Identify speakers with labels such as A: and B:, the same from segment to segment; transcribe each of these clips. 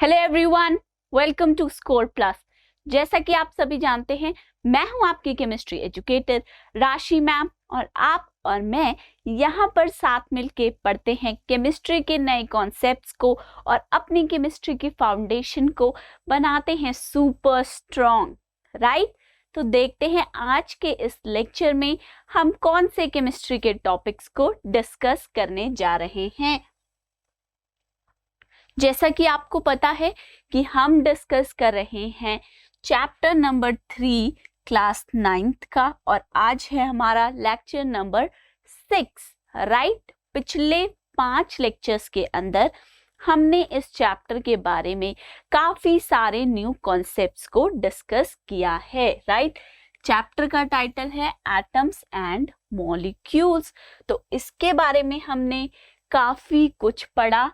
A: Hello everyone, welcome to Score Plus. जैसा कि आप सभी जानते हैं, मैं हूं आपकी केमिस्ट्री एजुकेटर राशि मैम और आप और मैं यहाँ पर साथ मिलके पढ़ते हैं केमिस्ट्री के नए कॉन्सेप्ट्स को और अपनी केमिस्ट्री की फाउंडेशन को बनाते हैं सुपर स्ट्रॉन्ग, राइट। तो देखते हैं आज के इस लेक्चर में हम कौन से केमिस्ट्री के टॉपिक्स को डिस्कस करने जा रहे हैं। जैसा कि आपको पता है कि हम डिस्कस कर रहे हैं चैप्टर नंबर 3 क्लास 9th का और आज है हमारा लेक्चर नंबर 6, राइट। पिछले 5 लेक्चर्स के अंदर हमने इस चैप्टर के बारे में काफी सारे न्यू कॉन्सेप्ट्स को डिस्कस किया है, राइट। चैप्टर का टाइटल है एटम्स एंड मॉलिक्यूल्स। तो इसके बारे में हमने काफी कुछ पढ़ा,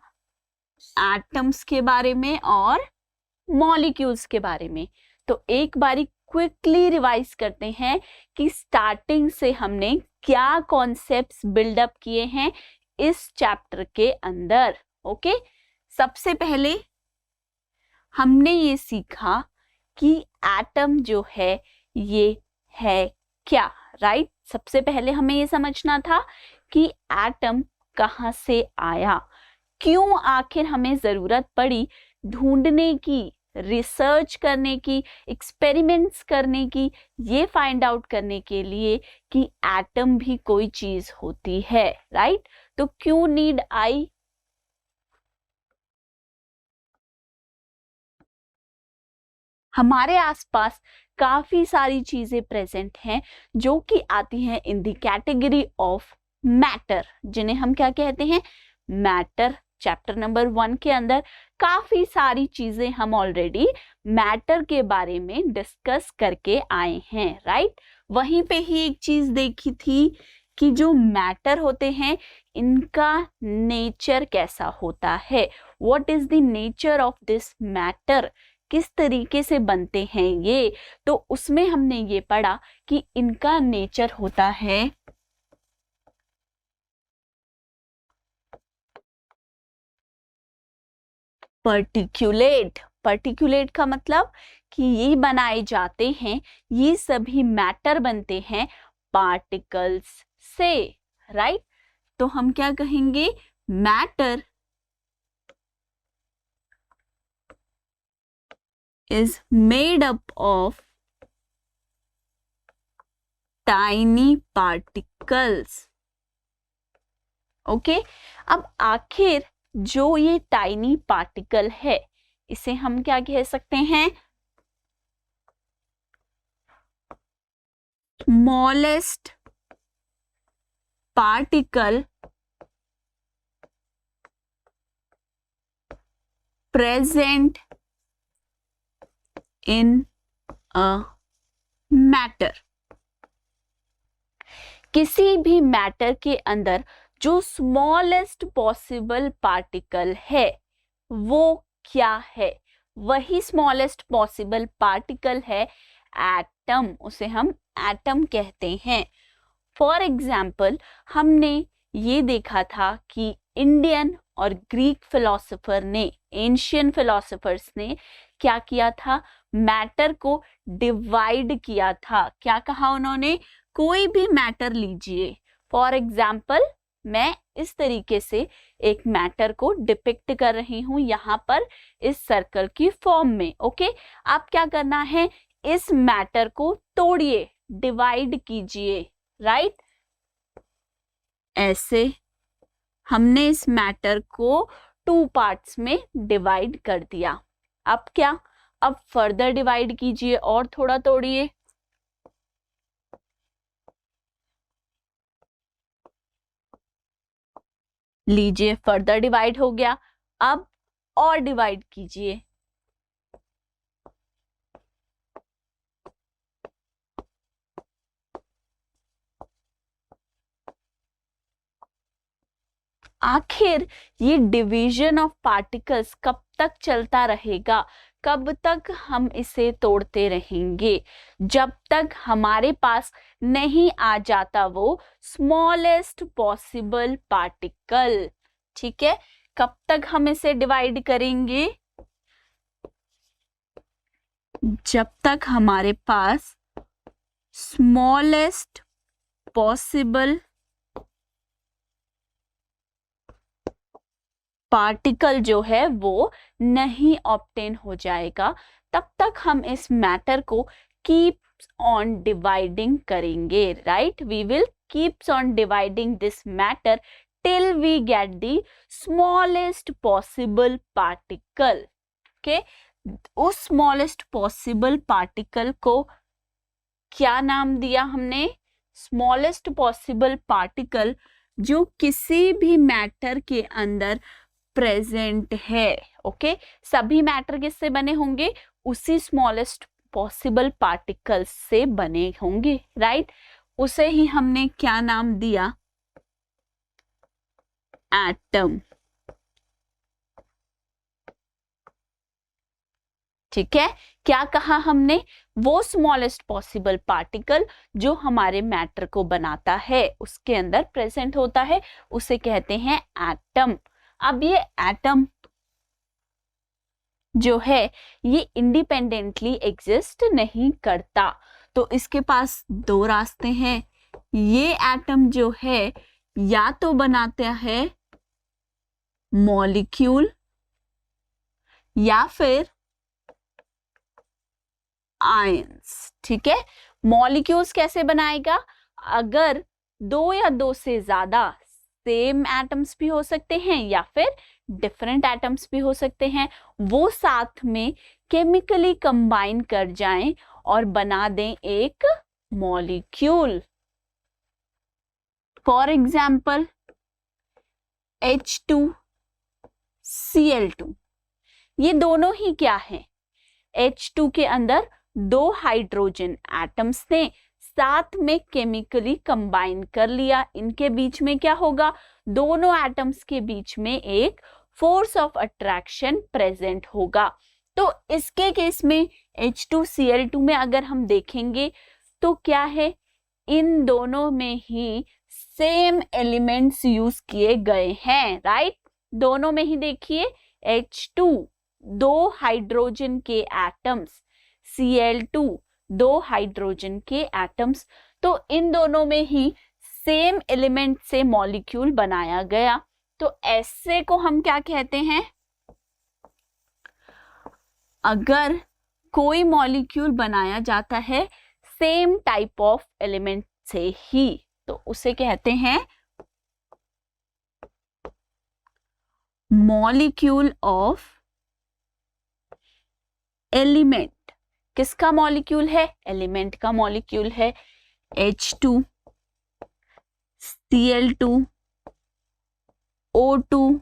A: एटम्स के बारे में और मॉलिक्यूल्स के बारे में। तो एक बारी क्विकली रिवाइज करते हैं कि स्टार्टिंग से हमने क्या कॉन्सेप्ट्स बिल्डअप किए हैं इस चैप्टर के अंदर। ओके, सबसे पहले हमने ये सीखा कि एटम जो है ये है क्या, राइट। सबसे पहले हमें ये समझना था कि एटम कहाँ से आया, क्यों आखिर हमें जरूरत पड़ी ढूंढने की, रिसर्च करने की, एक्सपेरिमेंट्स करने की, ये फाइंड आउट करने के लिए कि एटम भी कोई चीज होती है, राइट। तो क्यों नीड आई? हमारे आसपास काफी सारी चीजें प्रेजेंट हैं जो कि आती हैं in the category of matter, जिन्हें हम क्या कहते हैं, मैटर। चैप्टर नंबर 1 के अंदर काफी सारी चीजें हम ऑलरेडी मैटर के बारे में डिस्कस करके आए हैं, राइट। वहीं पे ही एक चीज देखी थी कि जो मैटर होते हैं इनका नेचर कैसा होता है, what is the nature of this matter, किस तरीके से बनते हैं ये। तो उसमें हमने ये पढ़ा कि इनका नेचर होता है पर्टिकुलेट। पर्टिकुलेट का मतलब कि ये बनाए जाते हैं, ये सभी मैटर बनते हैं पार्टिकल्स से, राइट। तो हम क्या कहेंगे, matter is made up of tiny particles. Okay, अब आखिर जो ये टाइनी पार्टिकल है इसे हम क्या कह सकते हैं, smallest particle present in a matter. किसी भी मैटर के अंदर जो स्मॉलेस्ट पॉसिबल पार्टिकल है वो क्या है, वही स्मॉलेस्ट पॉसिबल पार्टिकल है एटम, उसे हम एटम कहते हैं। फॉर एग्जाम्पल हमने ये देखा था कि इंडियन और ग्रीक फिलोसोफर ने, एंशियंट फिलोसोफर्स ने क्या किया था, मैटर को डिवाइड किया था। क्या कहा उन्होंने, कोई भी मैटर लीजिए, फॉर एग्जाम्पल मैं इस तरीके से एक मैटर को डिपिक्ट कर रही हूं यहाँ पर इस सर्कल की फॉर्म में। ओके, आप क्या करना है, इस मैटर को तोड़िए, डिवाइड कीजिए, राइट। ऐसे हमने इस मैटर को 2 पार्ट्स में डिवाइड कर दिया। अब क्या, अब फर्दर डिवाइड कीजिए और थोड़ा तोड़िए, लीजिए फर्दर डिवाइड हो गया। अब और डिवाइड कीजिए, आखिर ये डिवीजन ऑफ पार्टिकल्स कब तक चलता रहेगा, कब तक हम इसे तोड़ते रहेंगे, जब तक हमारे पास नहीं आ जाता वो स्मॉलेस्ट पॉसिबल पार्टिकल। ठीक है, कब तक हम इसे डिवाइड करेंगे, जब तक हमारे पास स्मॉलेस्ट पॉसिबल पार्टिकल जो है वो नहीं ऑब्टेन हो जाएगा, तब तक हम इस मैटर को कीप्स ऑन डिवाइडिंग करेंगे, right? We will keeps on dividing this matter till we get the smallest possible particle. Okay, उस स्मॉलेस्ट पॉसिबल पार्टिकल को क्या नाम दिया हमने? स्मॉलेस्ट पॉसिबल पार्टिकल जो किसी भी मैटर के अंदर प्रेजेंट है। ओके, सभी मैटर किससे बने होंगे? उसी स्मॉलेस्ट पॉसिबल पार्टिकल से बने होंगे, राइट? उसे ही हमने क्या नाम दिया? एटम। ठीक है, क्या कहा हमने? वो स्मॉलेस्ट पॉसिबल पार्टिकल जो हमारे मैटर को बनाता है, उसके अंदर प्रेजेंट होता है, उसे कहते हैं एटम। अब ये एटम जो है ये इंडिपेंडेंटली एग्जिस्ट नहीं करता, तो इसके पास दो रास्ते हैं। ये एटम जो है या तो बनाता है मॉलिक्यूल या फिर आयंस। ठीक है, मॉलिक्यूल्स कैसे बनाएगा? अगर दो या दो से ज्यादा सेम एटम्स भी हो सकते हैं या फिर डिफरेंट एटम्स भी हो सकते हैं, वो साथ में केमिकली कंबाइन कर जाएं और बना दें एक मॉलिक्यूल। फॉर एग्जाम्पल H2Cl2, ये दोनों ही क्या है? H2 के अंदर दो हाइड्रोजन एटम्स ने साथ में केमिकली कंबाइन कर लिया। इनके बीच में क्या होगा? दोनों एटम्स के बीच में एक फोर्स ऑफ अट्रैक्शन प्रेजेंट होगा। तो इसके केस में H2Cl2 में अगर हम देखेंगे तो क्या है? इन दोनों में ही सेम एलिमेंट्स यूज किए गए हैं, राइट? दोनों में ही देखिए H2 दो हाइड्रोजन के एटम्स, Cl2 दो हाइड्रोजन के एटम्स, तो इन दोनों में ही सेम एलिमेंट से मॉलिक्यूल बनाया गया। तो ऐसे को हम क्या कहते हैं? अगर कोई मॉलिक्यूल बनाया जाता है सेम टाइप ऑफ एलिमेंट से ही, तो उसे कहते हैं मॉलिक्यूल ऑफ एलिमेंट। किसका मॉलिक्यूल है? एलिमेंट का मॉलिक्यूल है। H2, Cl2, O2,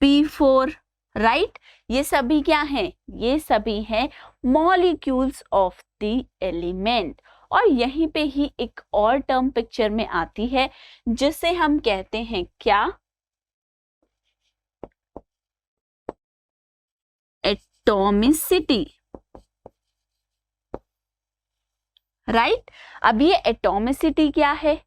A: P4, right? ये सभी क्या हैं? ये सभी हैं मॉलिक्यूल्स ऑफ द एलिमेंट। और यहीं पे ही एक और टर्म पिक्चर में आती है जिसे हम कहते हैं क्या? Atomicity, right? अब ये एटॉमिसिटी क्या है?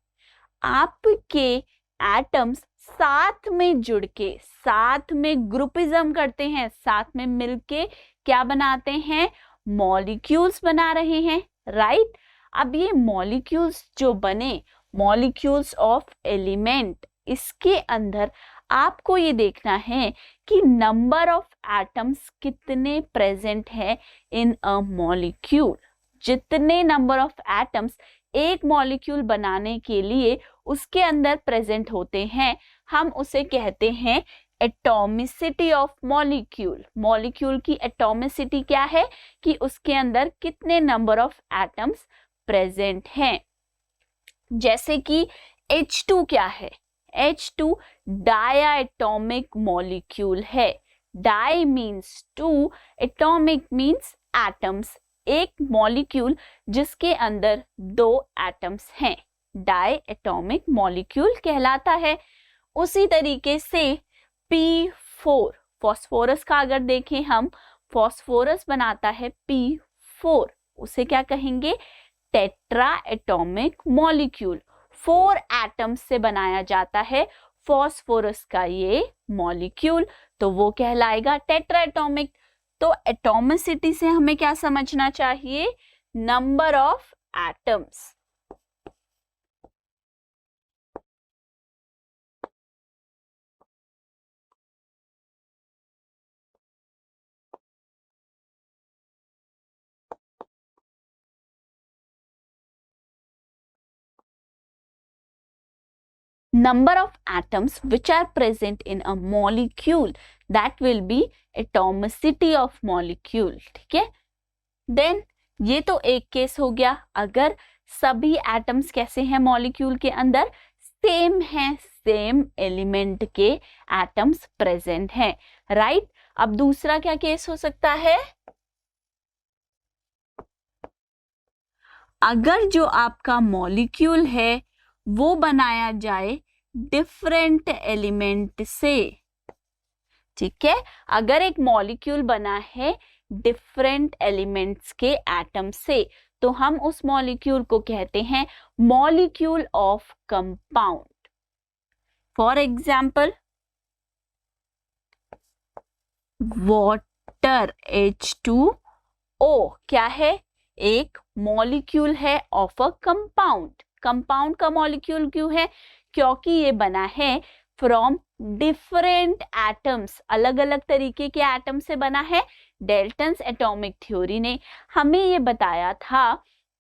A: आपके एटम्स साथ में जुड़ के, साथ में ग्रुपिज्म करते हैं, साथ में मिलके क्या बनाते हैं? मॉलिक्यूल्स बना रहे हैं, राइट? अब ये मॉलिक्यूल्स जो बने, मॉलिक्यूल्स ऑफ एलिमेंट, इसके अंदर आपको ये देखना है कि नंबर ऑफ एटम्स कितने प्रेजेंट हैं इन अ मॉलिक्यूल। जितने नंबर ऑफ एटम्स एक मॉलिक्यूल बनाने के लिए उसके अंदर प्रेजेंट होते हैं, हम उसे कहते हैं एटॉमिसिटी ऑफ मॉलिक्यूल। मॉलिक्यूल की एटॉमिसिटी क्या है? कि उसके अंदर कितने नंबर ऑफ एटम्स प्रेजेंट हैं। जैसे कि H2 क्या है? H2 डायटोमिक मॉलिक्यूल है। Di means two, atomic means atoms. एक मॉलिक्यूल जिसके अंदर दो एटम्स हैं, डाई एटॉमिक मॉलिक्यूल कहलाता है। उसी तरीके से P4, फॉस्फोरस का अगर देखें हम, फॉस्फोरस बनाता है P4, उसे क्या कहेंगे? Tetra atomic molecule. 4 एटम्स से बनाया जाता है फॉस्फोरस का ये मॉलिक्यूल, तो वो कहलाएगा टेट्रा एटॉमिक। तो एटॉमिसिटी से हमें क्या समझना चाहिए? Number of atoms. Number of atoms which are present in a molecule, that will be atomicity of molecule. ठीक है, देन ये तो एक केस हो गया, अगर सभी एटम्स कैसे हैं मॉलिक्यूल के अंदर? सेम हैं, सेम एलिमेंट के एटम्स प्रेजेंट हैं, राइट? अब दूसरा क्या केस हो सकता है? अगर जो आपका मॉलिक्यूल है वो बनाया जाए डिफरेंट एलिमेंट से, ठीक है, अगर एक मॉलिक्यूल बना है डिफरेंट एलिमेंट्स के एटम से, तो हम उस मॉलिक्यूल को कहते हैं molecule of compound. For example water H2O क्या है? एक मॉलिक्यूल है ऑफ अ कंपाउंड। कंपाउंड का मॉलिक्यूल क्यों है? क्योंकि ये बना है फ्रॉम डिफरेंट एटम्स, अलग अलग तरीके के एटम से बना है। डेल्टन्स एटॉमिक थ्योरी ने हमें ये बताया था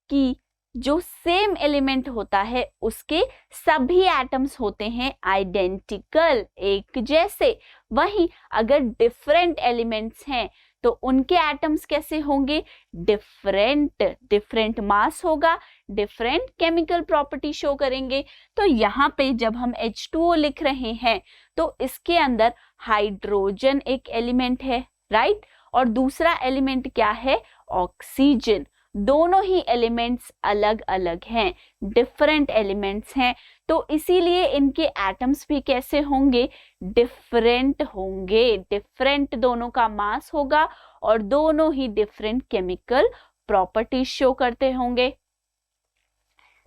A: कि जो सेम एलिमेंट होता है उसके सभी एटम्स होते हैं आइडेंटिकल, एक जैसे। वहीं अगर डिफरेंट एलिमेंट्स हैं तो उनके एटम्स कैसे होंगे? डिफरेंट, डिफरेंट मास होगा, डिफरेंट केमिकल प्रॉपर्टी शो करेंगे। तो यहाँ पे जब हम H2O लिख रहे हैं तो इसके अंदर हाइड्रोजन एक एलिमेंट है, राइट? और दूसरा एलिमेंट क्या है? ऑक्सीजन। दोनों ही एलिमेंट्स अलग अलग हैं, डिफरेंट एलिमेंट्स हैं, तो इसीलिए इनके एटम्स भी कैसे होंगे? डिफरेंट होंगे। डिफरेंट दोनों का मास होगा और दोनों ही डिफरेंट केमिकल प्रॉपर्टीज शो करते होंगे।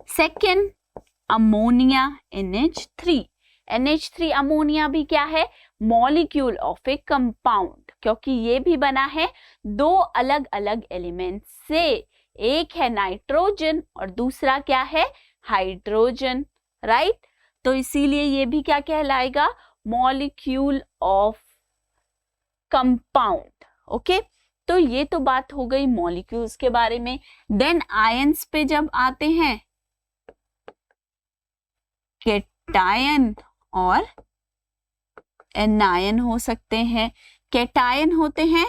A: Second, ammonia NH3। NH3 ammonia भी क्या है? मॉलिक्यूल ऑफ ए कंपाउंड, क्योंकि ये भी बना है दो अलग अलग एलिमेंट से। एक है नाइट्रोजन और दूसरा क्या है? Hydrogen, right? तो इसीलिए ये भी क्या कहलाएगा? Molecule of compound. ओके, तो ये तो बात हो गई मॉलिक्यूल्स के बारे में। देन आयंस पे जब आते हैं, कैटायन और एनायन हो सकते हैं। कैटायन होते हैं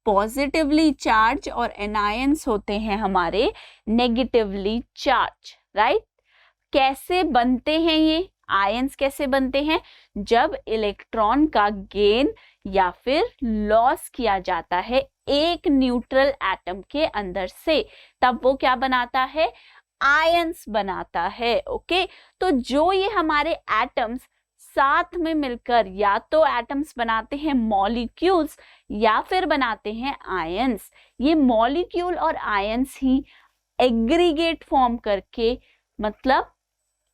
A: पॉजिटिवली चार्ज और एनायंस होते हैं हमारे नेगेटिवली चार्ज, राइट? कैसे बनते हैं ये आयंस? कैसे बनते हैं? जब इलेक्ट्रॉन का गेन या फिर लॉस किया जाता है एक न्यूट्रल एटम के अंदर से, तब वो क्या बनाता है? आयंस बनाता है। ओके, तो जो ये हमारे एटम्स साथ में मिलकर या तो एटम्स बनाते हैं मॉलिक्यूल्स या फिर बनाते हैं आयंस। ये मॉलिक्यूल और आयंस ही एग्रीगेट फॉर्म करके, मतलब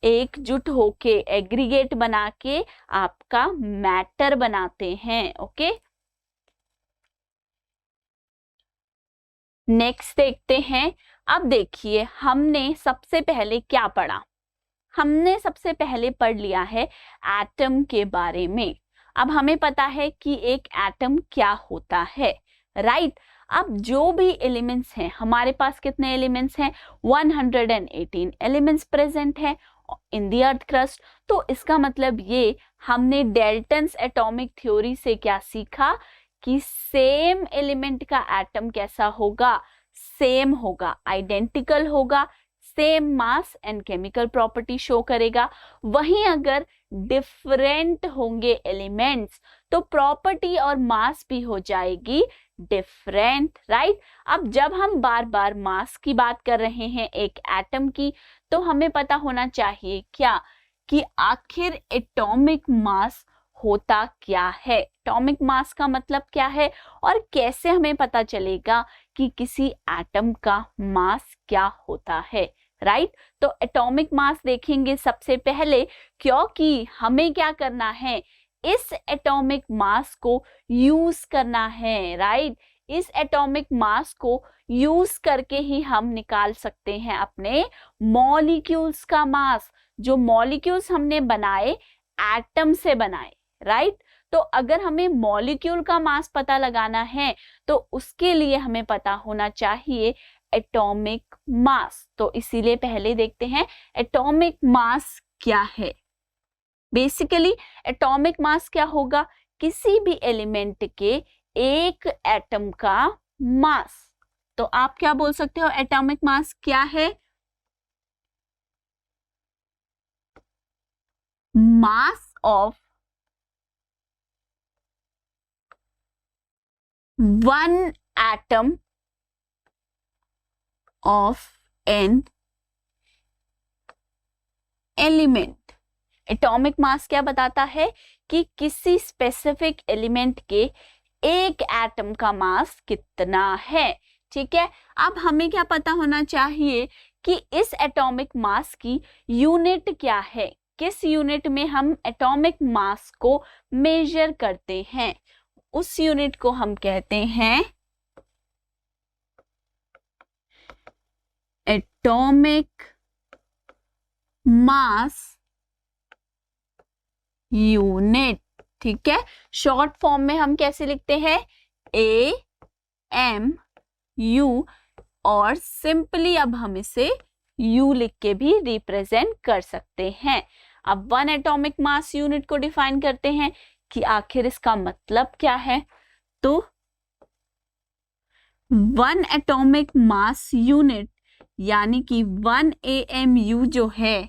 A: एकजुट होके एग्रीगेट बना के आपका मैटर बनाते हैं। ओके, नेक्स्ट देखते हैं। अब देखिए, हमने सबसे पहले क्या पढ़ा? हमने सबसे पहले पढ़ लिया है एटम के बारे में। अब हमें पता है कि एक एटम क्या होता है, राइट? अब जो भी एलिमेंट्स हैं, हमारे पास कितने एलिमेंट्स हैं? 118 एलिमेंट्स प्रेजेंट हैं इन द अर्थ क्रस्ट। तो इसका मतलब ये हमने डेल्टन्स एटॉमिक थ्योरी से क्या सीखा कि सेम एलिमेंट का एटम कैसा होगा? सेम होगा, आइडेंटिकल होगा, same mass and chemical property show करेगा। वहीं अगर डिफरेंट होंगे एलिमेंट्स तो प्रॉपर्टी और मास भी हो जाएगी डिफरेंट, राइट? अब जब हम बार बार मास की बात कर रहे हैं एक एटम की, तो हमें पता होना चाहिए क्या कि आखिर एटॉमिक मास होता क्या है। एटॉमिक मास का मतलब क्या है और कैसे हमें पता चलेगा कि किसी एटम का मास क्या होता है, राइट? तो एटॉमिक मास देखेंगे सबसे पहले, क्योंकि हमें क्या करना है? इस एटॉमिक मास को यूज करना है, राइट। इस एटॉमिक मास को यूज करके ही हम निकाल सकते हैं अपने मॉलिक्यूल्स का मास। जो मॉलिक्यूल्स हमने बनाए एटम से बनाए, राइट। तो अगर हमें मॉलिक्यूल का मास पता लगाना है तो उसके लिए हमें पता होना चाहिए एटॉमिक मास। तो इसीलिए पहले देखते हैं एटॉमिक मास क्या है। बेसिकली एटॉमिक मास क्या होगा, किसी भी एलिमेंट के एक एटम का मास। तो आप क्या बोल सकते हो एटॉमिक मास क्या है? मास of one atom of an element. Atomic mass क्या बताता है कि किसी स्पेसिफिक एलिमेंट के एक एटम का मास कितना है, ठीक है। अब हमें क्या पता होना चाहिए कि इस एटॉमिक मास की यूनिट क्या है, किस यूनिट में हम एटॉमिक मास को मेजर करते हैं। उस यूनिट को हम कहते हैं एटॉमिक मास यूनिट, ठीक है। शॉर्ट फॉर्म में हम कैसे लिखते हैं, AMU, और सिंपली अब हम इसे U लिख के भी रिप्रेजेंट कर सकते हैं। अब वन एटॉमिक मास यूनिट को डिफाइन करते हैं कि आखिर इसका मतलब क्या है। तो वन एटॉमिक मास यूनिट यानी कि 1 AMU जो है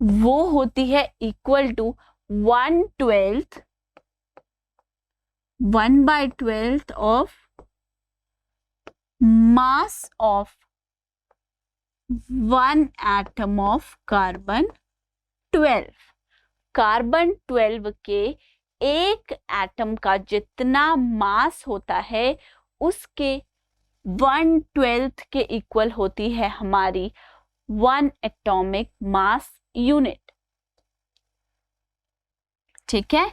A: वो होती है equal to 1/12 of mass of one atom of carbon 12। Carbon 12 के एक एटम का जितना मास होता है उसके 1/12 के इक्वल होती है हमारी वन एटॉमिक मास यूनिट, ठीक है।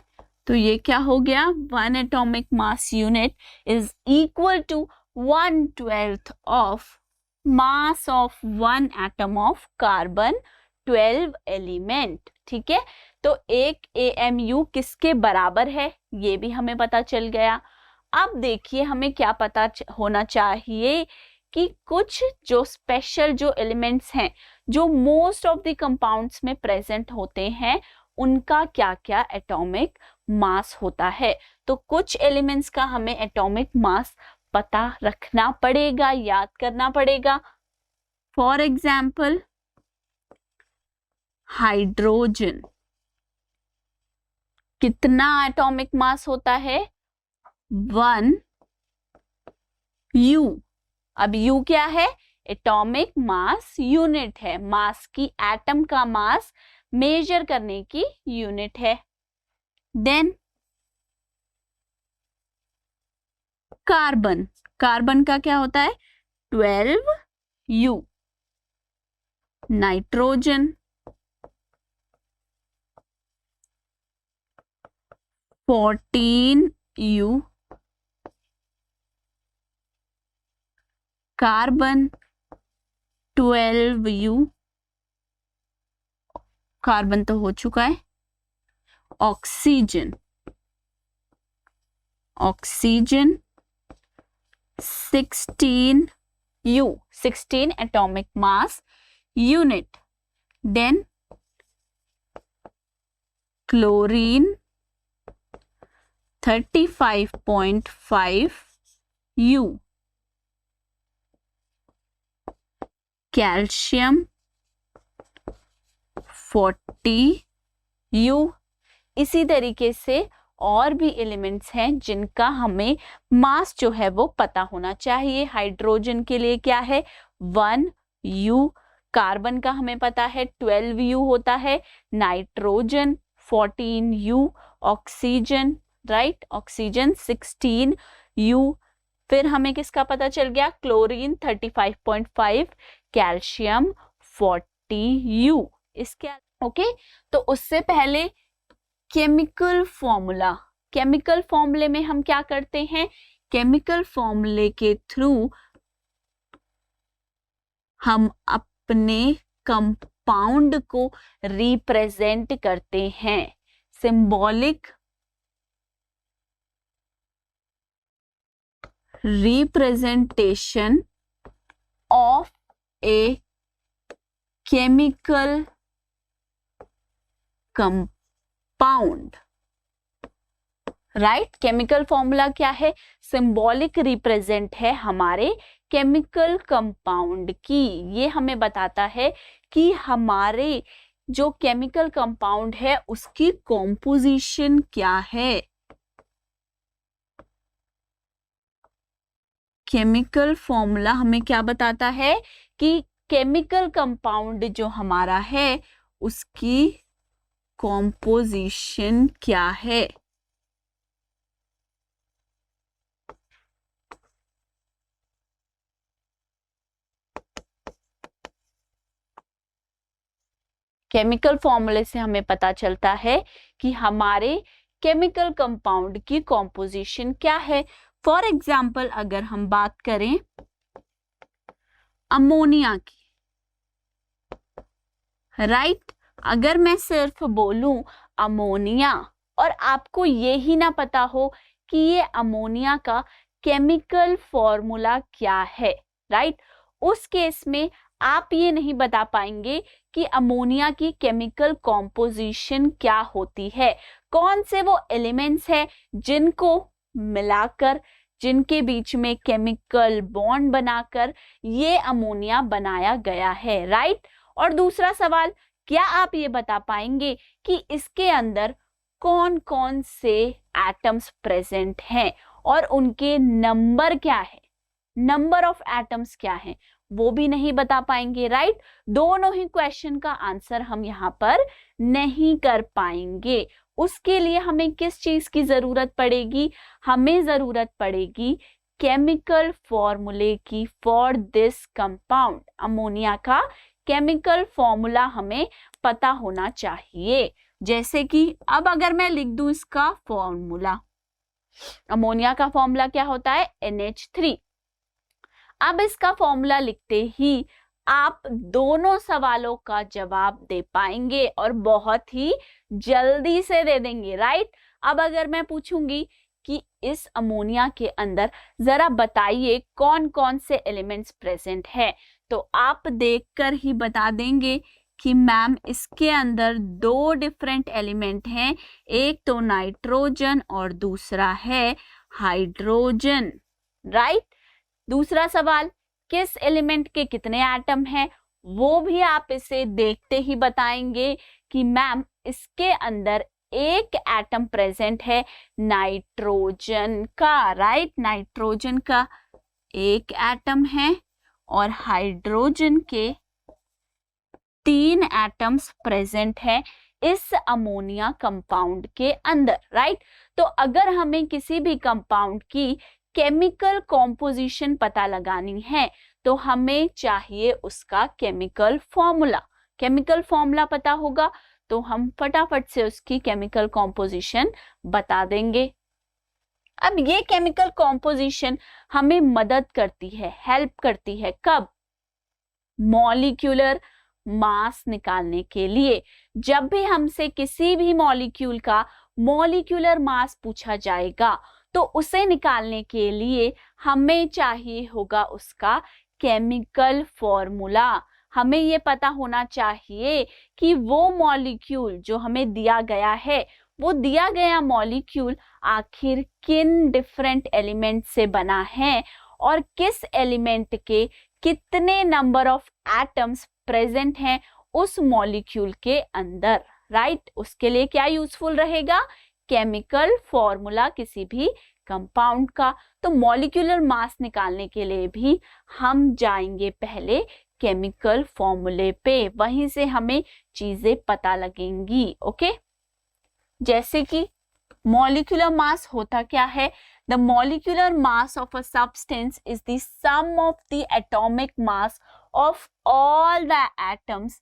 A: तो ये क्या हो गया, one atomic mass unit is equal to 1/12 of mass of one atom of carbon 12 element, ठीक है। तो एक AMU किसके बराबर है ये भी हमें पता चल गया। अब देखिए हमें क्या पता होना चाहिए कि कुछ जो स्पेशल जो एलिमेंट्स हैं जो मोस्ट ऑफ द कंपाउंड्स में प्रेजेंट होते हैं उनका क्या क्या एटॉमिक मास होता है। तो कुछ एलिमेंट्स का हमें एटॉमिक मास पता रखना पड़ेगा, याद करना पड़ेगा। फॉर एग्जाम्पल हाइड्रोजन, कितना एटॉमिक मास होता है, 1 U। अब U क्या है, एटॉमिक मास यूनिट है, मास की एटम का मास मेजर करने की यूनिट है। देन कार्बन, कार्बन का क्या होता है, 12 U। Nitrogen 14 U। Carbon 12 U, carbon तो हो चुका है। Oxygen, oxygen 16 U, 16 atomic mass unit. Then chlorine 35.5 U। Calcium 40 U। इसी तरीके से और भी एलिमेंट्स हैं जिनका हमें मास जो है वो पता होना चाहिए। हाइड्रोजन के लिए क्या है, 1 U। कार्बन का हमें पता है 12 U होता है। Nitrogen 14 U। Oxygen, right, oxygen 16 U। फिर हमें किसका पता चल गया, क्लोरीन 35.5, कैल्शियम 40 U। इसके ओके तो उससे पहले केमिकल फॉर्मूले में हम क्या करते हैं, केमिकल फॉर्मूले के थ्रू हम अपने कंपाउंड को रिप्रेजेंट करते हैं। Symbolic representation of a chemical compound, right. Chemical formula क्या है, सिंबॉलिक रिप्रेजेंट है हमारे केमिकल कंपाउंड की। ये हमें बताता है कि हमारे जो केमिकल कंपाउंड है उसकी कॉम्पोजिशन क्या है। केमिकल फॉर्मूला हमें क्या बताता है कि केमिकल कंपाउंड जो हमारा है उसकी कॉम्पोजिशन क्या है। केमिकल फॉर्मूले से हमें पता चलता है कि हमारे केमिकल कंपाउंड की कॉम्पोजिशन क्या है। फॉर एग्जाम्पल अगर हम बात करें अमोनिया की, राइट, अगर मैं सिर्फ बोलूं अमोनिया और आपको ये ही ना पता हो कि ये अमोनिया का केमिकल फॉर्मूला क्या है, राइट, उस केस में आप ये नहीं बता पाएंगे कि अमोनिया की केमिकल कॉम्पोजिशन क्या होती है, कौन से वो एलिमेंट्स हैं जिनको मिलाकर, जिनके बीच में केमिकल बॉन्ड बनाकर ये अमोनिया बनाया गया है, राइट। और दूसरा सवाल, क्या आप ये बता पाएंगे कि इसके अंदर कौन कौन से एटम्स प्रेजेंट हैं और उनके नंबर क्या है, नंबर ऑफ एटम्स क्या है, वो भी नहीं बता पाएंगे, राइट। दोनों ही क्वेश्चन का आंसर हम यहाँ पर नहीं कर पाएंगे। उसके लिए हमें किस चीज की जरूरत पड़ेगी, हमें जरूरत पड़ेगी केमिकल फॉर्मूले की फॉर दिस कंपाउंड। अमोनिया का केमिकल फॉर्मूला हमें पता होना चाहिए। जैसे कि अब अगर मैं लिख दूं इसका फॉर्मूला, अमोनिया का फॉर्मूला क्या होता है, NH3। अब इसका फॉर्मूला लिखते ही आप दोनों सवालों का जवाब दे पाएंगे और बहुत ही जल्दी से दे देंगे, राइट। अब अगर मैं पूछूंगी कि इस अमोनिया के अंदर जरा बताइए कौन कौन से एलिमेंट्स प्रेजेंट है, तो आप देखकर ही बता देंगे कि मैम इसके अंदर दो डिफरेंट एलिमेंट हैं, एक तो नाइट्रोजन और दूसरा है हाइड्रोजन, राइट। दूसरा सवाल, किस एलिमेंट के कितने एटम हैं, वो भी आप इसे देखते ही बताएंगे कि मैम इसके अंदर एक एटम प्रेजेंट है नाइट्रोजन का, राइट, नाइट्रोजन का एक एटम है और हाइड्रोजन के 3 एटम्स प्रेजेंट है इस अमोनिया कंपाउंड के अंदर, राइट। तो अगर हमें किसी भी कंपाउंड की केमिकल कॉम्पोजिशन पता लगानी है तो हमें चाहिए उसका केमिकल फॉर्मूला। केमिकल फॉर्मूला पता होगा तो हम फटाफट से उसकी केमिकल कॉम्पोजिशन बता देंगे। अब ये केमिकल कॉम्पोजिशन हमें मदद करती है, हेल्प करती है, कब, मॉलिक्यूलर मास निकालने के लिए। जब भी हमसे किसी भी मॉलिक्यूल का मॉलिक्यूलर मास पूछा जाएगा तो उसे निकालने के लिए हमें चाहिए होगा उसका केमिकल फॉर्मूला। हमें ये पता होना चाहिए कि वो मॉलिक्यूल जो हमें दिया गया है, वो दिया गया मॉलिक्यूल आखिर किन डिफरेंट एलिमेंट से बना है और किस एलिमेंट के कितने नंबर ऑफ एटम्स प्रेजेंट हैं उस मॉलिक्यूल के अंदर, राइट। उसके लिए क्या यूजफुल रहेगा, केमिकल फॉर्मूला किसी भी कंपाउंड का। तो मॉलिक्यूलर मास निकालने के लिए भी हम जाएंगे पहले केमिकल फॉर्मूले पे, वहीं से हमें चीजें पता लगेंगी, ओके। जैसे कि मॉलिक्यूलर मास होता क्या है, the molecular mass of a substance is the sum of the atomic mass of all the atoms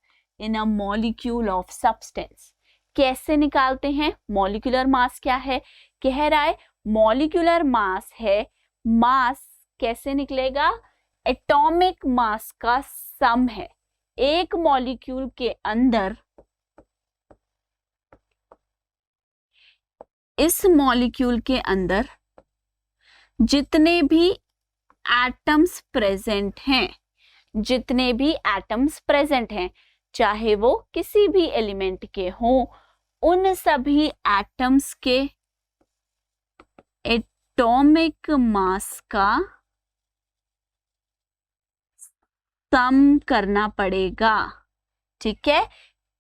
A: in a molecule of substance. कैसे निकालते हैं? मॉलिक्यूलर मास क्या है? कह रहा है मॉलिक्यूलर मास है, मास कैसे निकलेगा? एटॉमिक मास का सम है। एक मॉलिक्यूल के अंदर, इस मॉलिक्यूल के अंदर जितने भी एटम्स प्रेजेंट हैं, जितने भी एटम्स प्रेजेंट हैं, चाहे वो किसी भी एलिमेंट के हों, उन सभी एटम्स के एटॉमिक मास का सम करना पड़ेगा। ठीक है,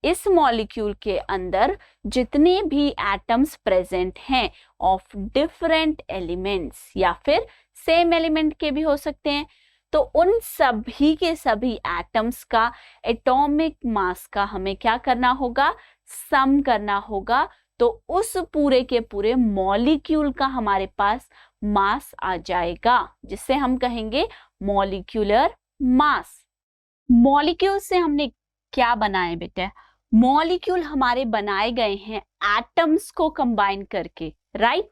A: इस मॉलिक्यूल के अंदर जितने भी एटम्स प्रेजेंट हैं ऑफ डिफरेंट एलिमेंट्स, या फिर सेम एलिमेंट के भी हो सकते हैं, तो उन सभी के सभी एटम्स का एटॉमिक मास का हमें क्या करना होगा? सम करना होगा। तो उस पूरे के पूरे मॉलिक्यूल का हमारे पास मास आ जाएगा, जिसे हम कहेंगे मॉलिक्यूलर मास। मॉलिक्यूल से हमने क्या बनाए बेटा? मॉलिक्यूल हमारे बनाए गए हैं एटम्स को कंबाइन करके, राइट?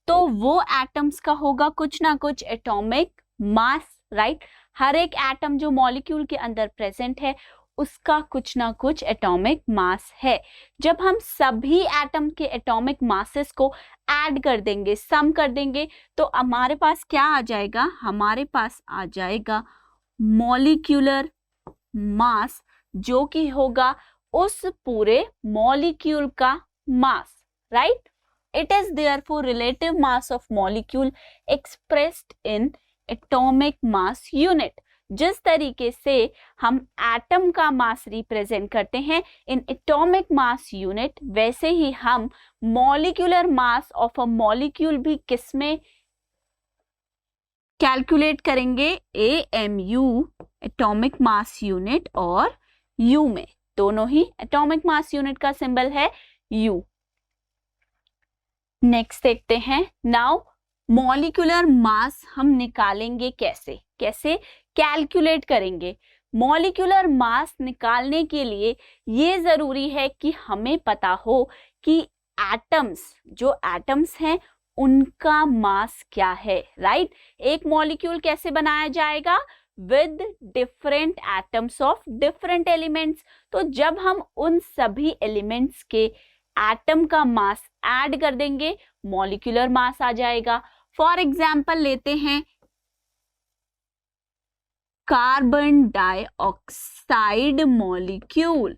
A: तो वो एटम्स का होगा कुछ ना कुछ एटॉमिक मास, राइट? हर एक एटम जो मॉलिक्यूल के अंदर प्रेजेंट है उसका कुछ ना कुछ एटॉमिक मास है। जब हम सभी एटम के एटॉमिक मासेस को ऐड कर देंगे, सम कर देंगे, तो हमारे पास क्या आ जाएगा? हमारे पास आ जाएगा मॉलिक्यूलर मास, जो कि होगा उस पूरे मॉलिक्यूल का मास, right? It is therefore relative mass of molecule expressed in atomic mass unit. जिस तरीके से हम एटम का मास रिप्रेजेंट करते हैं इन एटॉमिक मास यूनिट, वैसे ही हम molecular mass of a molecule भी किसमें कैलकुलेट करेंगे? AMU एटॉमिक मास यूनिट और U में, दोनों ही एटॉमिक मास यूनिट का सिंबल है U। नेक्स्ट देखते हैं। नाउ मॉलिक्यूलर मास हम निकालेंगे कैसे? कैसे कैलकुलेट करेंगे? मॉलिक्यूलर मास निकालने के लिए ये जरूरी है कि हमें पता हो कि एटम्स, जो एटम्स हैं उनका मास क्या है, राइट? एक मॉलिक्यूल कैसे बनाया जाएगा? With different atoms of different elements. तो जब हम उन सभी एलिमेंट्स के एटम का मास ऐड कर देंगे, मॉलिक्यूलर मास आ जाएगा। फॉर एग्जाम्पल लेते हैं कार्बन डाइऑक्साइड मॉलिक्यूल।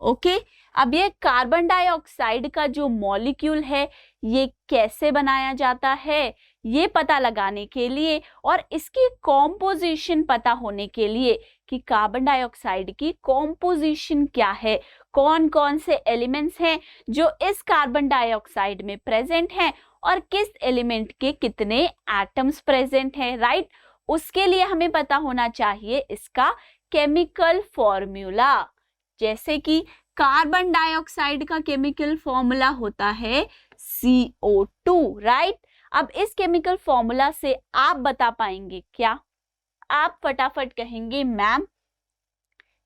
A: ओके, अब ये कार्बन डाइऑक्साइड का जो मॉलिक्यूल है ये कैसे बनाया जाता है, ये पता लगाने के लिए और इसकी कॉम्पोजिशन पता होने के लिए कि कार्बन डाइऑक्साइड की कॉम्पोजिशन क्या है, कौन कौन से एलिमेंट्स हैं जो इस कार्बन डाइऑक्साइड में प्रेजेंट हैं और किस एलिमेंट के कितने एटम्स प्रेजेंट हैं, राइट? उसके लिए हमें पता होना चाहिए इसका केमिकल फॉर्मूला। जैसे कि कार्बन डाइऑक्साइड का केमिकल फॉर्मूला होता है CO2, राइट? अब इस केमिकल फॉर्मूला से आप बता पाएंगे क्या? आप फटाफट कहेंगे मैम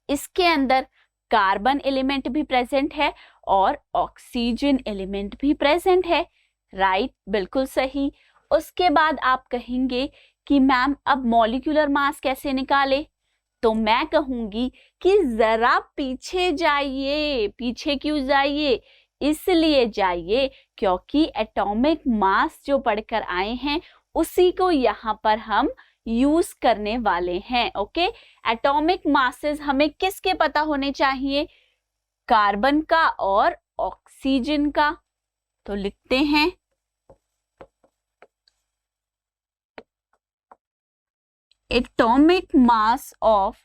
A: इसके अंदर कार्बन एलिमेंट भी प्रेजेंट है और ऑक्सीजन एलिमेंट भी प्रेजेंट है, राइट? बिल्कुल सही। उसके बाद आप कहेंगे कि मैम अब मॉलिक्यूलर मास कैसे निकाले? तो मैं कहूंगी कि जरा पीछे जाइए। पीछे क्यों जाइए? इसलिए जाइए क्योंकि एटॉमिक मास जो पढ़कर आए हैं उसी को यहाँ पर हम यूज करने वाले हैं। ओके, एटॉमिक मासेस हमें किसके पता होने चाहिए? कार्बन का और ऑक्सीजन का। तो लिखते हैं एटॉमिक मास ऑफ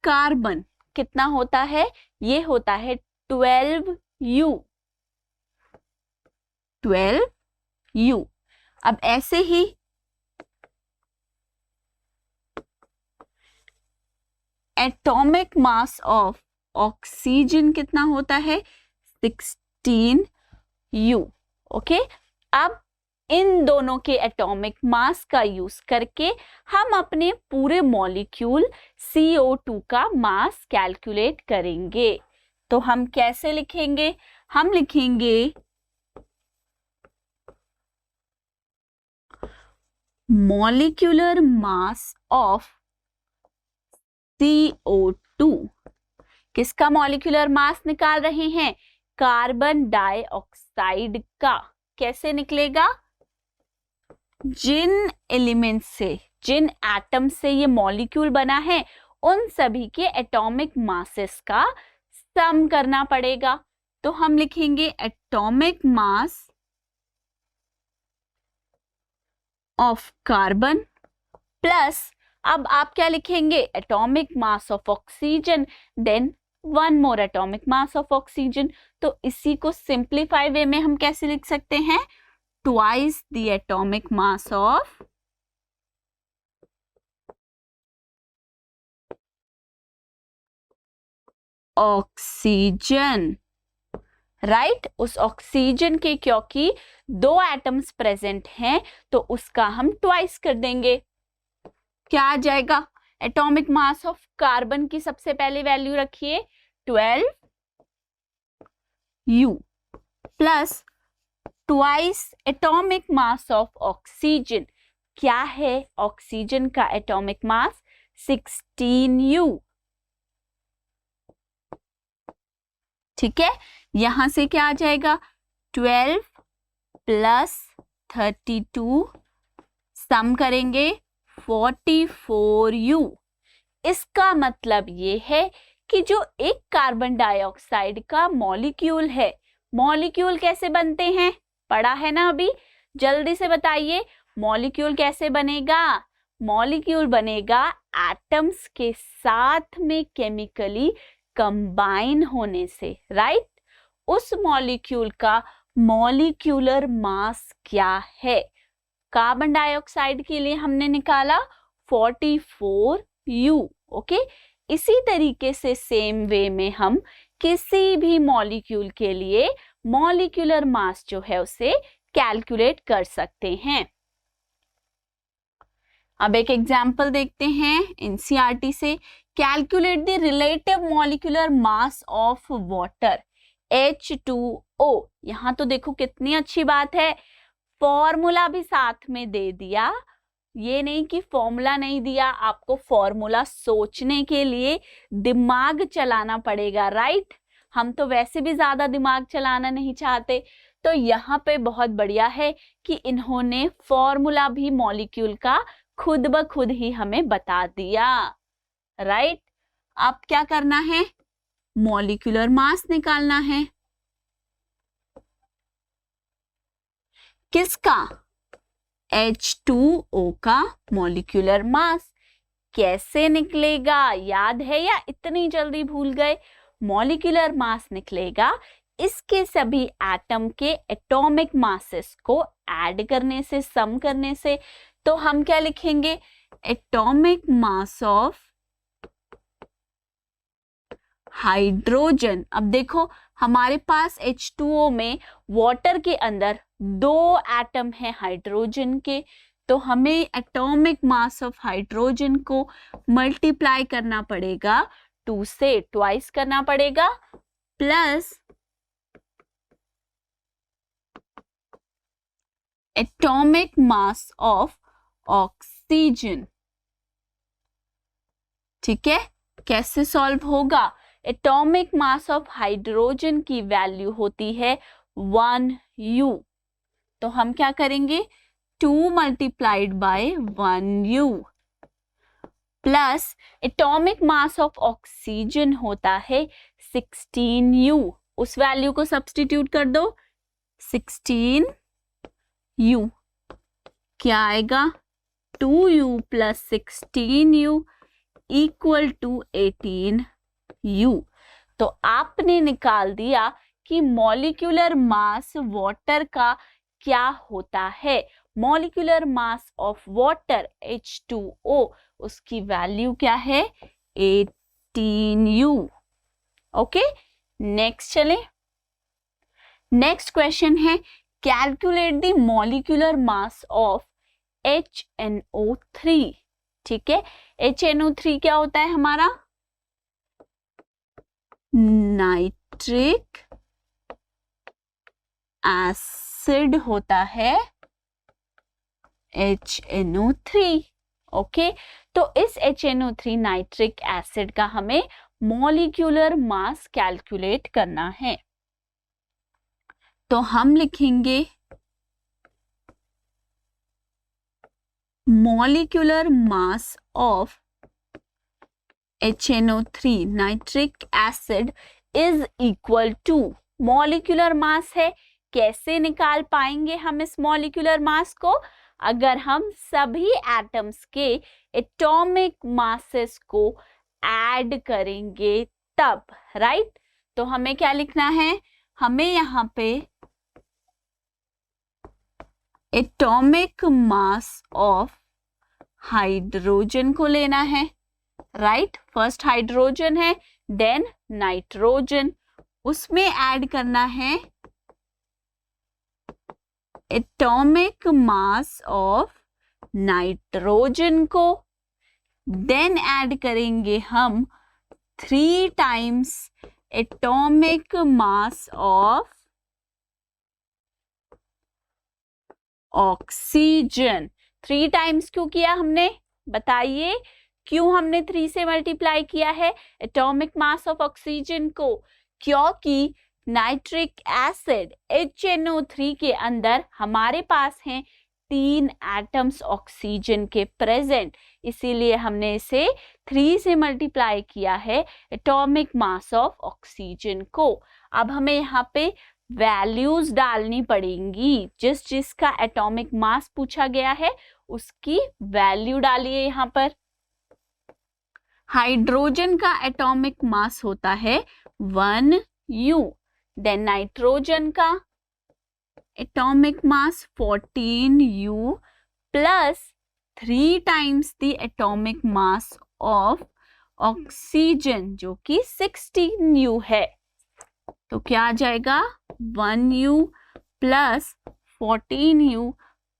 A: कार्बन कितना होता है? ये होता है 12U। 12U। अब ऐसे ही एटॉमिक मास ऑफ ऑक्सीजन कितना होता है? 16U। ओके, अब इन दोनों के एटॉमिक मास का यूज करके हम अपने पूरे मॉलिक्यूल CO2 का मास कैलकुलेट करेंगे। तो हम कैसे लिखेंगे? हम लिखेंगे मॉलिक्यूलर मास ऑफ CO2। किसका मॉलिक्यूलर मास निकाल रहे हैं? कार्बन डाइऑक्साइड का। कैसे निकलेगा? जिन एलिमेंट से, जिन एटम से ये मॉलिक्यूल बना है, उन सभी के एटॉमिक मासेस का सम करना पड़ेगा। तो हम लिखेंगे atomic mass of carbon plus, अब आप क्या लिखेंगे? Atomic mass of oxygen, then one more atomic mass of oxygen. तो इसी को सिंप्लीफाई वे में हम कैसे लिख सकते हैं? Twice the atomic mass of oxygen, right? उस ऑक्सीजन के क्योंकि 2 एटम्स प्रेजेंट हैं तो उसका हम ट्वाइस कर देंगे। क्या आ जाएगा? एटॉमिक मास ऑफ कार्बन की सबसे पहले वैल्यू रखिए 12U plus twice atomic mass of oxygen. क्या है ऑक्सीजन का एटॉमिक मास? 16U। ठीक है, यहां से क्या आ जाएगा? 12 प्लस 32 सम करेंगे 44U। इसका मतलब ये है कि जो एक कार्बन डाइऑक्साइड का मॉलिक्यूल है, मॉलिक्यूल कैसे बनते हैं? पढ़ा है ना अभी? जल्दी से बताइए, मॉलिक्यूल कैसे बनेगा? मॉलिक्यूल बनेगा एटम्स के साथ में केमिकली कंबाइन होने से, राइट? उस मॉलिक्यूल का मॉलिक्यूलर मास क्या है? कार्बन डाइऑक्साइड के लिए हमने निकाला 44U। ओके, इसी तरीके से सेम वे में हम किसी भी मॉलिक्यूल के लिए मॉलिक्यूलर मास जो है उसे कैलकुलेट कर सकते हैं। अब एक एग्जांपल देखते हैं एनसीईआरटी से। Calculate the relative molecular mass of water H2O। यहां तो देखो कितनी अच्छी बात है, फॉर्मूला भी साथ में दे दिया। ये नहीं कि फॉर्मूला नहीं दिया, आपको फॉर्मूला सोचने के लिए दिमाग चलाना पड़ेगा, राइट? हम तो वैसे भी ज्यादा दिमाग चलाना नहीं चाहते, तो यहाँ पे बहुत बढ़िया है कि इन्होंने फॉर्मूला भी मॉलिक्यूल का खुद ब खुद ही हमें बता दिया, राइट? अब क्या करना है? मॉलिक्यूलर मास निकालना है। किसका? H2O का मॉलिक्यूलर मास। कैसे निकलेगा? याद है या इतनी जल्दी भूल गए? मॉलिक्यूलर मास निकलेगा इसके सभी एटम के एटॉमिक मासेस को ऐड करने से, सम करने से। तो हम क्या लिखेंगे? Atomic mass of hydrogen. अब देखो हमारे पास H2O में वाटर के अंदर 2 एटम है हाइड्रोजन के, तो हमें एटॉमिक मास ऑफ हाइड्रोजन को मल्टीप्लाई करना पड़ेगा 2 से, ट्वाइस करना पड़ेगा, plus atomic mass of oxygen. ठीक है, कैसे सॉल्व होगा? एटॉमिक मास ऑफ हाइड्रोजन की वैल्यू होती है 1U, तो हम क्या करेंगे? 2 multiplied by 1U plus atomic mass of oxygen होता है 16U। उस वैल्यू को सब्स्टिट्यूट कर दो, 16U। क्या आएगा? 2U plus 16U equal to 18U। तो आपने निकाल दिया कि मॉलिक्यूलर मास वाटर का क्या होता है। Molecular mass of water H2O, उसकी वैल्यू क्या है? 18U। ओके, नेक्स्ट चले। नेक्स्ट क्वेश्चन है calculate the molecular mass of HNO3। ठीक है, HNO3 क्या होता है हमारा? नाइट्रिक एसिड होता है HNO3। ओके, तो इस HNO3 नाइट्रिक एसिड का हमें मॉलिक्यूलर मास कैलकुलेट करना है। तो हम लिखेंगे molecular mass of HNO3 nitric acid is equal to, molecular mass है, कैसे निकाल पाएंगे हम इस मॉलिक्यूलर मास को? अगर हम सभी एटम्स के एटॉमिक मासेस को ऐड करेंगे तब, राइट? तो हमें क्या लिखना है? हमें यहाँ पे एटॉमिक मास ऑफ हाइड्रोजन को लेना है, राइट? फर्स्ट हाइड्रोजन है, देन नाइट्रोजन, उसमें ऐड करना है एटॉमिक मास ऑफ नाइट्रोजन को, देन ऐड करेंगे हम 3 times atomic mass of oxygen. 3 times क्यों किया हमने? बताइए, क्यों हमने 3 से मल्टीप्लाई किया है एटॉमिक मास ऑफ ऑक्सीजन को? क्योंकि नाइट्रिक एसिड HNO3 के अंदर हमारे पास हैं 3 एटम्स ऑक्सीजन के प्रेजेंट, इसीलिए हमने इसे 3 से मल्टीप्लाई किया है एटॉमिक मास ऑफ ऑक्सीजन को। अब हमें यहाँ पे वैल्यूज डालनी पड़ेंगी, जिसका एटॉमिक मास पूछा गया है उसकी वैल्यू डालिए यहाँ पर। हाइड्रोजन का एटॉमिक मास होता है 1U, देन नाइट्रोजन का atomic mass 14U plus 3 times the atomic mass of oxygen जो कि 16U है। तो क्या आ जाएगा? 1U plus 14U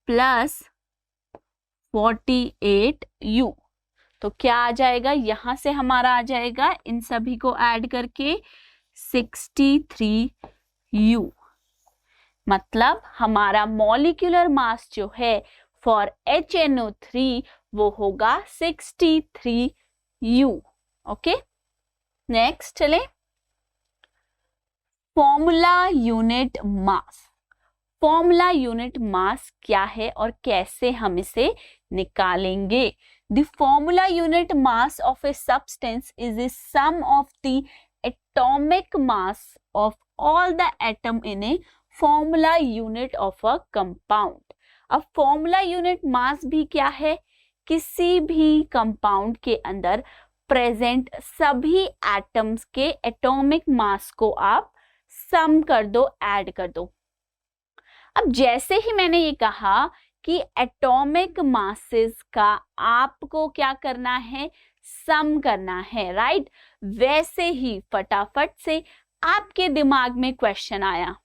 A: plus 48U। तो क्या आ जाएगा? यहां से हमारा आ जाएगा इन सभी को ऐड करके 63U। मतलब हमारा मॉलिक्यूलर मास जो है फॉर HNO3 वो होगा 63U। ओके, नेक्स्ट चले, formula unit mass. Formula unit mass क्या है और कैसे हम इसे निकालेंगे? The formula unit mass of a substance is the sum of the atomic mass of all the atom in a formula unit of a compound. अब formula unit mass भी क्या है? किसी भी कंपाउंड के अंदर प्रेजेंट सभी एटम्स के एटॉमिक मास को आप सम कर दो, ऐड कर दो। अब जैसे ही मैंने ये कहा कि एटॉमिक मासेस का आपको क्या करना है? सम करना है, राइट? वैसे ही फटाफट से आपके दिमाग में क्वेश्चन आया।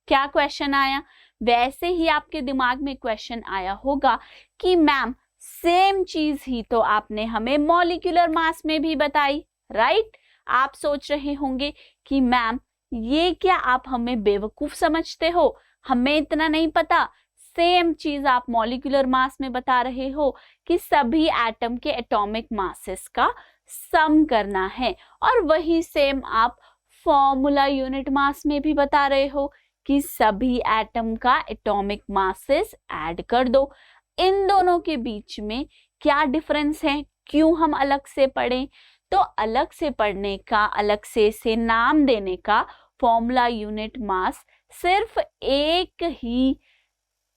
A: क्या क्वेश्चन आया? वैसे ही आपके दिमाग में क्वेश्चन आया होगा कि मैम सेम चीज ही तो आपने हमें मॉलिक्यूलर मास में भी बताई, राइट? आप सोच रहे होंगे कि मैम ये क्या आप हमें बेवकूफ समझते हो, हमें इतना नहीं पता। सेम चीज आप मॉलिक्यूलर मास में बता रहे हो कि सभी एटम के एटॉमिक मासेस का सम करना है, और वही सेम आप फॉर्मूला यूनिट मास में भी बता रहे हो कि सभी एटम का एटॉमिक मासेस ऐड कर दो। इन दोनों के बीच में क्या डिफरेंस है? क्यों हम अलग से पढ़ें? तो अलग से पढ़ने का, अलग से इसे नाम देने का फॉर्मूला यूनिट मास सिर्फ एक ही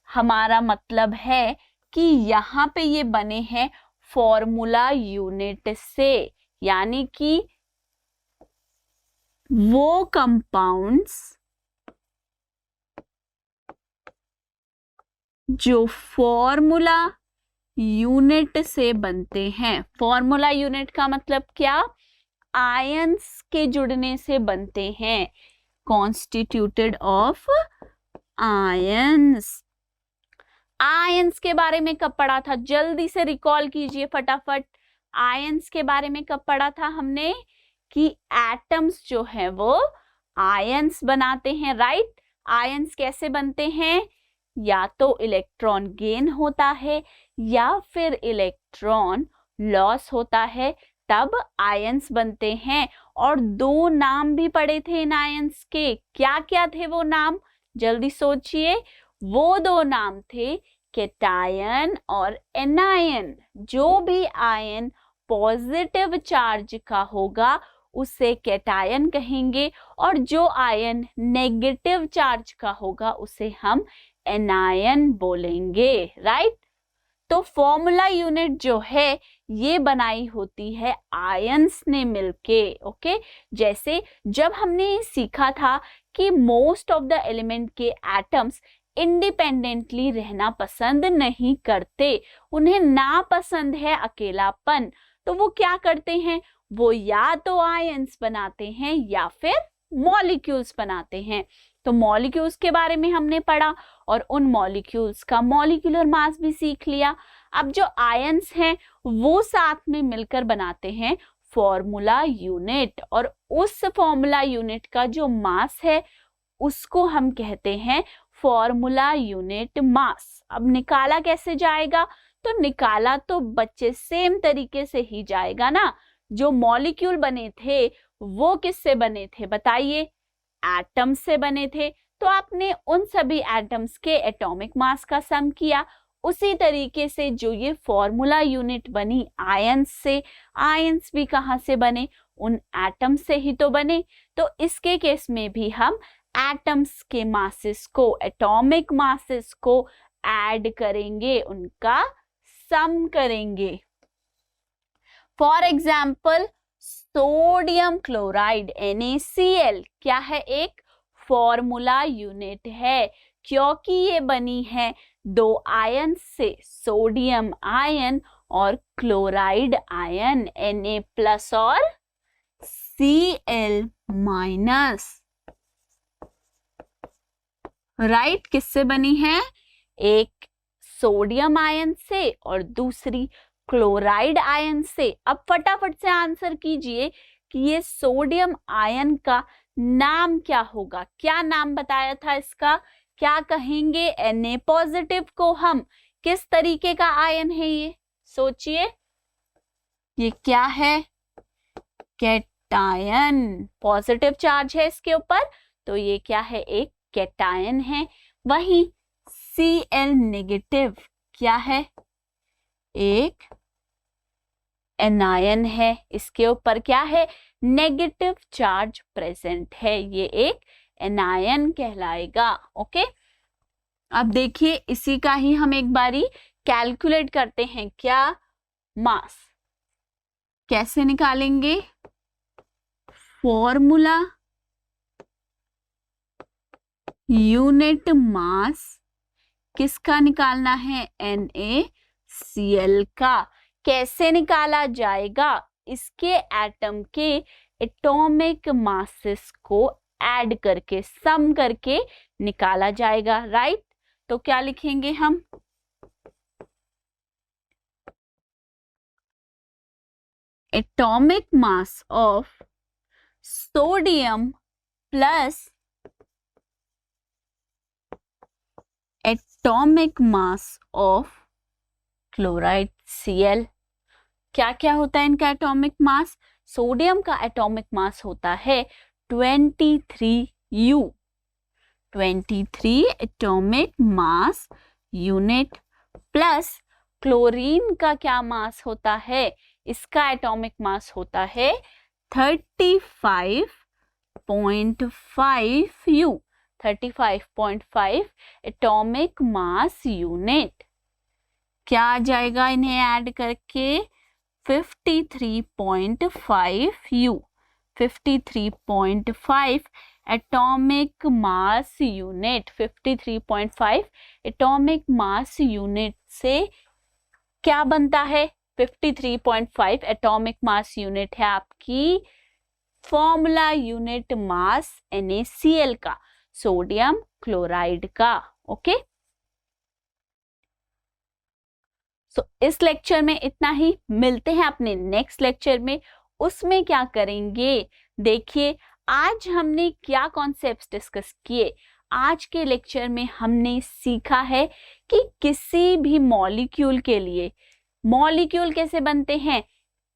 A: हमारा मतलब है कि यहाँ पे ये बने हैं फॉर्मूला यूनिट से, यानी कि वो कंपाउंड्स जो फॉर्मूला यूनिट से बनते हैं। फॉर्मूला यूनिट का मतलब क्या? आयंस के जुड़ने से बनते हैं, कॉन्स्टिट्यूटेड ऑफ आयंस। आयंस के बारे में कब पढ़ा था? जल्दी से रिकॉल कीजिए फटाफट। आयंस के बारे में कब पढ़ा था हमने? कि एटम्स जो है वो आयंस बनाते हैं, राइट? आयंस कैसे बनते हैं? या तो इलेक्ट्रॉन गेन होता है या फिर इलेक्ट्रॉन लॉस होता है, तब आयंस बनते हैं। और दो नाम भी पढ़े थे इन आयंस के। क्या क्या थे वो नाम? जल्दी सोचिए। वो दो नाम थे कैटायन और एनायन। जो भी आयन पॉजिटिव चार्ज का होगा उसे कैटायन कहेंगे, और जो आयन नेगेटिव चार्ज का होगा उसे हम एनायन बोलेंगे, राइट? तो फॉर्मूला यूनिट जो है ये बनाई होती है आयंस ने मिलके, ओके? जैसे जब हमने सीखा था कि मोस्ट ऑफ द एलिमेंट के एटम्स इंडिपेंडेंटली रहना पसंद नहीं करते, उन्हें नापसंद है अकेलापन, तो वो क्या करते हैं? वो या तो आयंस बनाते हैं या फिर मॉलिक्यूल्स बनाते हैं। तो मॉलिक्यूल्स के बारे में हमने पढ़ा और उन मॉलिक्यूल्स का मॉलिक्यूलर मास भी सीख लिया। अब जो आयंस हैं वो साथ में मिलकर बनाते हैं फॉर्मूला यूनिट, और उस फॉर्मूला यूनिट का जो मास है उसको हम कहते हैं फॉर्मूला यूनिट मास। अब निकाला कैसे जाएगा? तो निकाला तो बच्चे सेम तरीके से ही जाएगा ना। जो मॉलिक्यूल बने थे वो किससे बने थे बताइए? एटम से बने थे, तो आपने उन सभी एटम्स के एटॉमिक मास का सम किया। उसी तरीके से जो ये फॉर्मूला यूनिट बनी आयंस से, आयंस भी कहाँ से बने? उन एटम से ही तो बने। तो इसके केस में भी हम एटम्स के मासेस को, एटॉमिक मासेस को ऐड करेंगे, उनका सम करेंगे। For example sodium chloride NaCl क्या है? एक फॉर्मूला यूनिट है, क्योंकि ये बनी है दो आयन से, सोडियम आयन और क्लोराइड आयन Na+ और Cl-, राइट? किससे बनी है? एक सोडियम आयन से और दूसरी क्लोराइड आयन से। अब फटाफट से आंसर कीजिए कि ये सोडियम आयन का नाम क्या होगा? क्या नाम बताया था इसका? क्या कहेंगे? Na+ को हम किस तरीके का आयन है ये? सोचिए, ये क्या है? कैटायन। पॉजिटिव चार्ज है इसके ऊपर, तो ये क्या है? एक कैटायन है। वहीं Cl- क्या है? एक एनायन है। इसके ऊपर क्या है? नेगेटिव चार्ज प्रेजेंट है, ये एक एनायन कहलाएगा, ओके? अब देखिए इसी का ही हम एक बारी कैलकुलेट करते हैं। क्या? मास। कैसे निकालेंगे? फॉर्मूला यूनिट मास किसका निकालना है? NaCl का। कैसे निकाला जाएगा? इसके एटम के एटॉमिक मासेस को ऐड करके, सम करके निकाला जाएगा, राइट? तो क्या लिखेंगे हम? Atomic mass of sodium plus atomic mass of chloride Cl। क्या क्या होता है इनका एटॉमिक मास? सोडियम का एटॉमिक मास होता है 23U, 23 atomic mass unit, plus chlorine का क्या मास होता है? इसका एटॉमिक मास होता है 35.5U, 35.5 एटॉमिक मास यूनिट। क्या आ जाएगा इन्हें ऐड करके? 53.5U, 53.5 atomic mass unit. 53.5 atomic mass unit से क्या बनता है? 53.5 एटॉमिक मास यूनिट है आपकी फॉर्मूला यूनिट मास NaCl का। सोडियम क्लोराइड का। ओके, सो इस लेक्चर में इतना ही, मिलते हैं अपने नेक्स्ट लेक्चर में। उसमें क्या करेंगे, देखिए आज हमने क्या कॉन्सेप्ट्स डिस्कस किए। आज के लेक्चर में हमने सीखा है कि किसी भी मॉलिक्यूल के लिए, मॉलिक्यूल कैसे बनते हैं,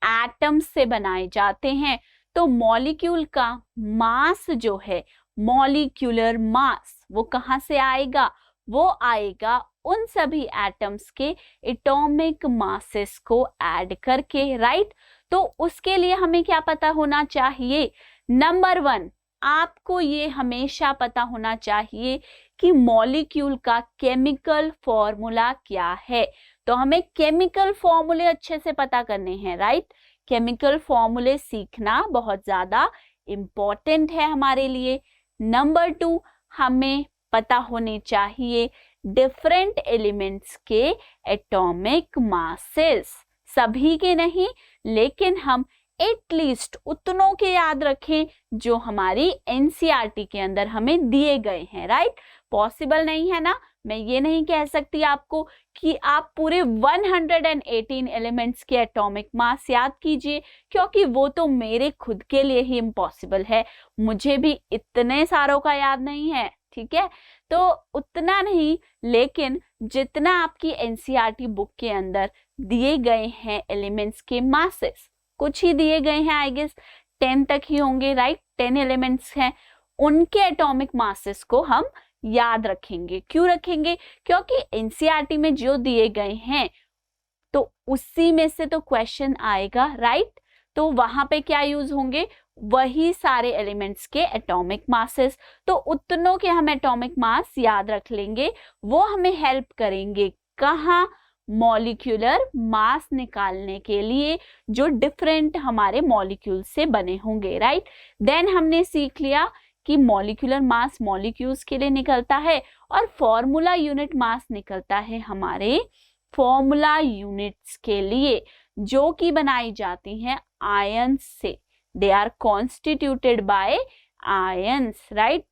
A: एटम्स से बनाए जाते हैं। तो मॉलिक्यूल का मास जो है, मॉलिक्यूलर मास, वो कहाँ से आएगा, वो आएगा उन सभी एटम्स के एटॉमिक मासेस को ऐड करके, राइट। तो उसके लिए हमें क्या पता होना चाहिए, नंबर 1 आपको ये हमेशा पता होना चाहिए कि मॉलिक्यूल का केमिकल फॉर्मूला क्या है। तो हमें केमिकल फॉर्मूले अच्छे से पता करने हैं, राइट। केमिकल फॉर्मूले सीखना बहुत ज्यादा इम्पोर्टेंट है हमारे लिए। नंबर 2 हमें पता होने चाहिए डिफरेंट एलिमेंट्स के एटॉमिक मासेस, सभी के नहीं, लेकिन हम एटलीस्ट उतनों के याद रखें जो हमारी एनसीईआरटी के अंदर हमें दिए गए हैं, राइट। पॉसिबल नहीं है ना, मैं ये नहीं कह सकती आपको कि आप पूरे 118 एलिमेंट्स के एटॉमिक मास याद कीजिए, क्योंकि वो तो मेरे खुद के लिए ही इम्पॉसिबल है, मुझे भी इतने सारों का याद नहीं है, ठीक है। तो उतना नहीं, लेकिन जितना आपकी एनसीईआरटी बुक के अंदर दिए गए हैं एलिमेंट्स के मासेस, कुछ ही दिए गए हैं, आई गेस 10 तक ही होंगे, राइट। 10 एलिमेंट्स हैं, उनके एटॉमिक मासेस को हम याद रखेंगे। क्यों रखेंगे, क्योंकि एनसीईआरटी में जो दिए गए हैं तो उसी में से तो क्वेश्चन आएगा, राइट। तो वहां पे क्या यूज होंगे, वही सारे एलिमेंट्स के एटॉमिक मासेस। तो उतनों के हम एटॉमिक मास याद रख लेंगे, वो हमें हेल्प करेंगे कहाँ, मॉलिक्यूलर मास निकालने के लिए, जो डिफरेंट हमारे मॉलिक्यूल से बने होंगे, राइट। देन हमने सीख लिया कि मॉलिक्यूलर मास मॉलिक्यूल्स के लिए निकलता है और फॉर्मूला यूनिट मास निकलता है हमारे फॉर्मूला यूनिट्स के लिए, जो कि बनाई जाती हैं आयन से। They are constituted by ions, right.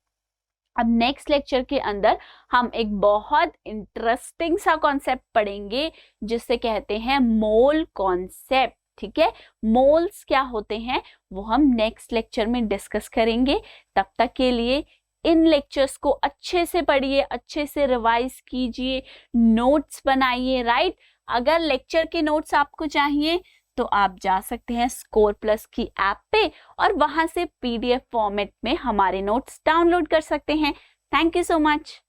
A: अब नेक्स्ट लेक्चर के अंदर हम एक बहुत इंटरेस्टिंग सा कॉन्सेप्ट पढ़ेंगे जिसे कहते हैं मोल कॉन्सेप्ट, ठीक है। मोल्स क्या होते हैं वो हम नेक्स्ट लेक्चर में डिस्कस करेंगे। तब तक के लिए इन लेक्चर्स को अच्छे से पढ़िए, अच्छे से रिवाइज कीजिए, नोट्स बनाइए, राइट। अगर लेक्चर के नोट्स आपको चाहिए तो आप जा सकते हैं स्कोर प्लस की ऐप पे और वहां से पीडीएफ फॉर्मेट में हमारे नोट्स डाउनलोड कर सकते हैं। Thank you so much.